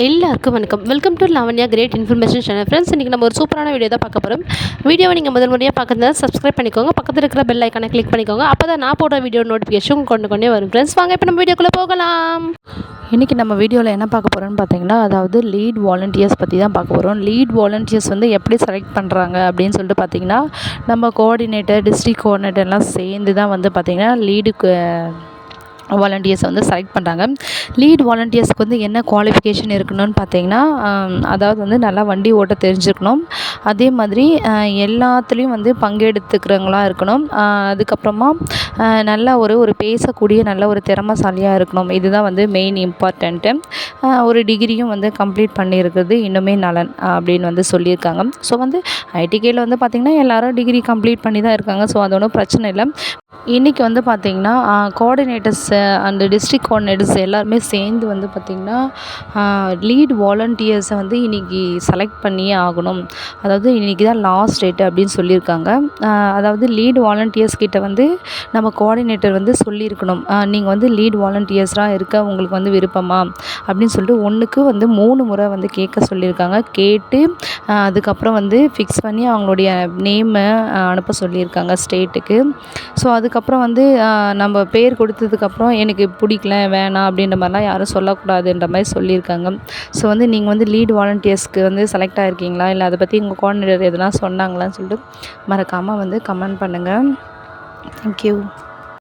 எல்லாருக்கும் வணக்கம். Welcome to Lavanya great information channel. Friends, இன்றைக்கி நம்ம ஒரு சூப்பரான வீடியோ தான் பார்க்க போகிறோம். வீடியோவை நீங்கள் முதல் முறையாக பார்க்குறதா சப்ஸ்கிரைப் பண்ணிக்கோங்க. பக்கத்தில் இருக்கிற பெல் ஐக்கானை கிளிக் பண்ணிக்கோங்க. அப்போ தான் நான் போடுற வீடியோ நோட்டிஃபிகேஷன் கொண்டே வரும். ஃப்ரெண்ட்ஸ், வாங்க இப்போ நம்ம வீடியோக்குள்ளே போகலாம். இன்றைக்கி நம்ம வீடியோவில் என்ன பார்க்க போகிறோன்னு பார்த்தீங்கன்னா, அதாவது லீட் வாலண்டியர்ஸ் பற்றி தான் பார்க்க போகிறோம். லீட் வாலண்டியர்ஸ் வந்து எப்படி செலக்ட் பண்ணுறாங்க அப்படின்னு சொல்லிட்டு பார்த்தீங்கன்னா, நம்ம கோஆர்டினேட்டர், டிஸ்ட்ரிக்ட் கோஆர்டினேட்டர்லாம் சேர்ந்து தான் வந்து பார்த்திங்கன்னா லீடுக்கு வாலண்டியர்ஸை வந்து செலக்ட் பண்ணுறாங்க. லீட் வாலண்டியர்ஸ்க்கு வந்து என்ன குவாலிஃபிகேஷன் இருக்கணும்னு பார்த்தீங்கன்னா, அதாவது வந்து நல்லா வண்டி ஓட்ட தெரிஞ்சுருக்கணும். அதே மாதிரி எல்லாத்துலேயும் வந்து பங்கெடுத்துக்கிறவங்களா இருக்கணும். அதுக்கப்புறமா நல்ல ஒரு பேசக்கூடிய நல்ல ஒரு திறமைசாலியாக இருக்கணும். இதுதான் வந்து மெயின் இம்பார்ட்டண்ட்டு. ஒரு டிகிரியும் வந்து கம்ப்ளீட் பண்ணியிருக்கிறது இன்னுமே நலன் அப்படின்னு வந்து சொல்லியிருக்காங்க. ஸோ வந்து ஐடிகேயில் வந்து பார்த்திங்கன்னா எல்லோரும் டிகிரி கம்ப்ளீட் பண்ணி தான் இருக்காங்க. ஸோ அது ஒன்றும் பிரச்சனை இல்லை. இன்றைக்கி வந்து பார்த்திங்கன்னா கோஆர்டினேட்டர்ஸ் அந்த டிஸ்ட்ரிக்ட் கோஆர்டினேட்டர்ஸ் எல்லாருமே சேர்ந்து வந்து பார்த்திங்கன்னா லீட் வாலண்டியர்ஸை வந்து இன்றைக்கி செலக்ட் பண்ணியே ஆகணும். அதாவது இன்றைக்கி தான் லாஸ்ட் டேட்டு அப்படின்னு சொல்லியிருக்காங்க. அதாவது லீட் வாலண்டியர்ஸ் கிட்ட வந்து நம்ம கோஆர்டினேட்டர் வந்து சொல்லியிருக்கணும், நீங்கள் வந்து லீட் வாலண்டியர்ஸாக இருக்க உங்களுக்கு வந்து விருப்பமா அப்படின்னு சொல்லிட்டு ஒன்றுக்கு வந்து 3 முறை வந்து கேட்க சொல்லியிருக்காங்க. கேட்டு அதுக்கப்புறம் வந்து ஃபிக்ஸ் பண்ணி அவங்களுடைய நேமை அனுப்ப சொல்லியிருக்காங்க ஸ்டேட்டுக்கு. ஸோ அதுக்கப்புறம் வந்து நம்ம பேர் கொடுத்ததுக்கப்புறம் எனக்கு பிடிக்கல, வேணாம் அப்படின்ற மாதிரிலாம் யாரும் சொல்லக்கூடாதுன்ற மாதிரி சொல்லியிருக்காங்க. ஸோ வந்து நீங்கள் வந்து லீட் வாலண்டியர்ஸ்க்கு வந்து செலக்ட் ஆகிருக்கீங்களா, இல்லை அதை பற்றி உங்கள் கோஆர்டினேட்டர் எதனா சொன்னாங்களான்னு சொல்லிட்டு மறக்காமல் வந்து கமெண்ட் பண்ணுங்கள். தேங்க்யூ.